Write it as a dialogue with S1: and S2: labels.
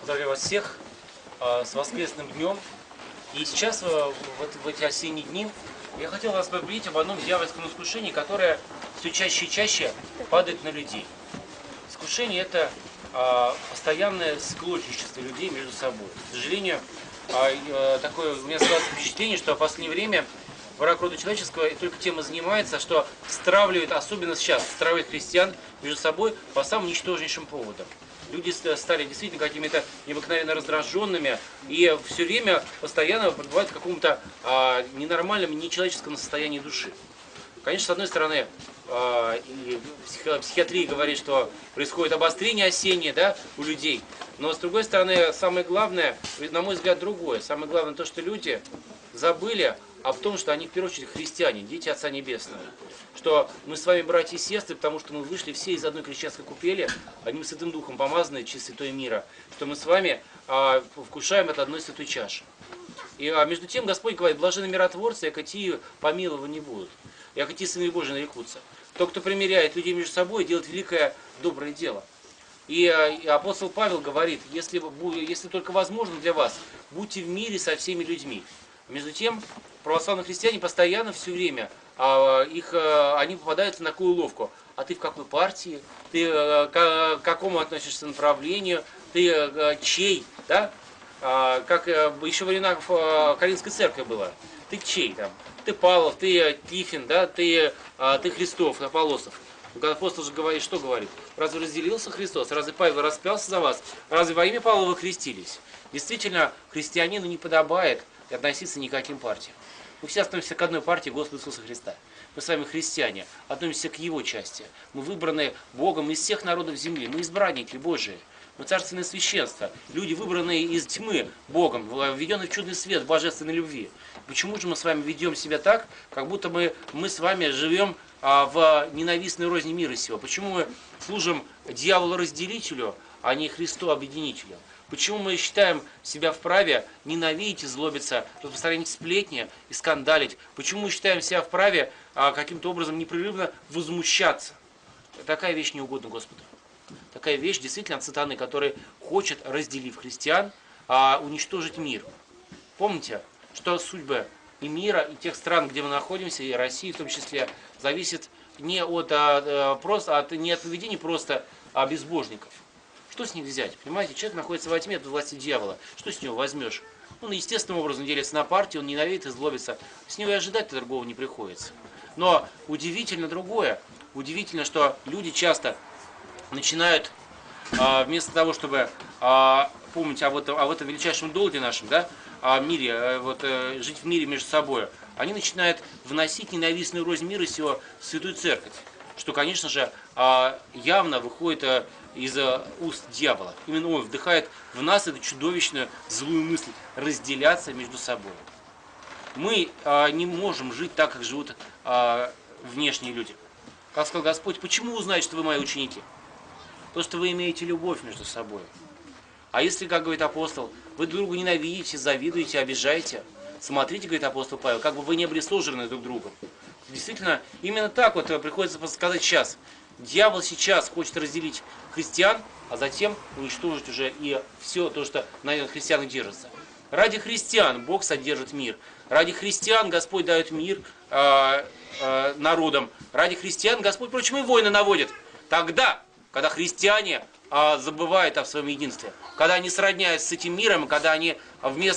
S1: Поздравляю вас всех с воскресным днем. И сейчас, в эти осенние дни, я хотел вас поговорить об одном дьявольском искушении, которое все чаще и чаще падает на людей. Искушение – это постоянное склочничество людей между собой. К сожалению, такое у меня складывается впечатление, что в последнее время враг рода человеческого только тем и занимается, что стравливает, особенно сейчас, стравливает христиан между собой по самым ничтожнейшим поводам. Люди стали действительно какими-то необыкновенно раздраженными и все время постоянно пребывают в каком-то ненормальном, нечеловеческом состоянии души. Конечно, с одной стороны, психиатрия говорит, что происходит обострение осеннее, да, у людей, но с другой стороны, самое главное, на мой взгляд, другое. Самое главное то, что люди забыли об том, что они в первую очередь христиане, дети Отца Небесного. Что мы с вами братья и сестры, потому что мы вышли все из одной крещенской купели, одним Святым Духом помазанные через Святое мира, что мы с вами вкушаем от одной святой чаши. И между тем Господь говорит: блаженны миротворцы, яко те помилованы не будут, яко те сыны Божии нарекутся. Тот, кто примиряет людей между собой, делает великое доброе дело. И апостол Павел говорит: если только возможно для вас, будьте в мире со всеми людьми. Между тем, православные христиане постоянно, все время, они попадают на такую уловку. А ты в какой партии? Ты к какому относишься направлению? Ты чей? Да? Как еще во времена Каринской церкви было. Ты чей там? Ты Павлов, ты Тифин, да? ты Христов, Аполлосов. Апостол же говорит, что говорит? Разве разделился Христос? Разве Павел распялся за вас? Разве во имя Павла вы крестились? Действительно, христианину не подобает относиться ни к каким партиям. Мы все относимся к одной партии Господа Иисуса Христа. Мы с вами христиане, относимся к Его части. Мы выбраны Богом из всех народов земли. Мы избранники Божии. Мы царственное священство. Люди, выбранные из тьмы Богом, введенные в чудный свет, в божественной любви. Почему же мы с вами ведем себя так, как будто мы с вами живем в ненавистной розни мира сего? Почему мы служим дьяволу-разделителю, а не Христу-объединителю? Почему мы считаем себя вправе ненавидеть и злобиться, распространять сплетни и скандалить? Почему мы считаем себя вправе каким-то образом непрерывно возмущаться? Такая вещь не угодна Господу. Такая вещь действительно от сатаны, который хочет, разделив христиан, уничтожить мир. Помните, что судьбы и мира, и тех стран, где мы находимся, и России в том числе, зависит не от поведения просто безбожников. Что с них взять? Понимаете, человек находится во тьме, под властью дьявола. Что с него возьмешь? Он естественным образом делится на партии, он ненавидит и злобится. С него и ожидать другого не приходится. Но удивительно другое. Удивительно, что люди часто начинают, вместо того, чтобы помнить об этом величайшем долге нашем, да, о мире, жить в мире между собой, они начинают вносить ненавистную рознь мира сего в Святую Церковь. Что, конечно же, явно выходит из уст дьявола. Именно он вдыхает в нас эту чудовищную злую мысль разделяться между собой. Мы не можем жить так, как живут внешние люди. Как сказал Господь: почему узнать, что вы мои ученики? То, что вы имеете любовь между собой. А если, как говорит апостол, вы друг друга ненавидите, завидуете, обижаете, смотрите, говорит апостол Павел, как бы вы не были сложены друг другом. Действительно, именно так приходится сказать сейчас. Дьявол сейчас хочет разделить христиан, а затем уничтожить уже и все то, что на христианах держится. Ради христиан Бог содержит мир. Ради христиан Господь дает мир народам. Ради христиан Господь, впрочем, и войны наводит. Тогда, когда христиане забывают о своем единстве, когда они сродняются с этим миром, когда они вместо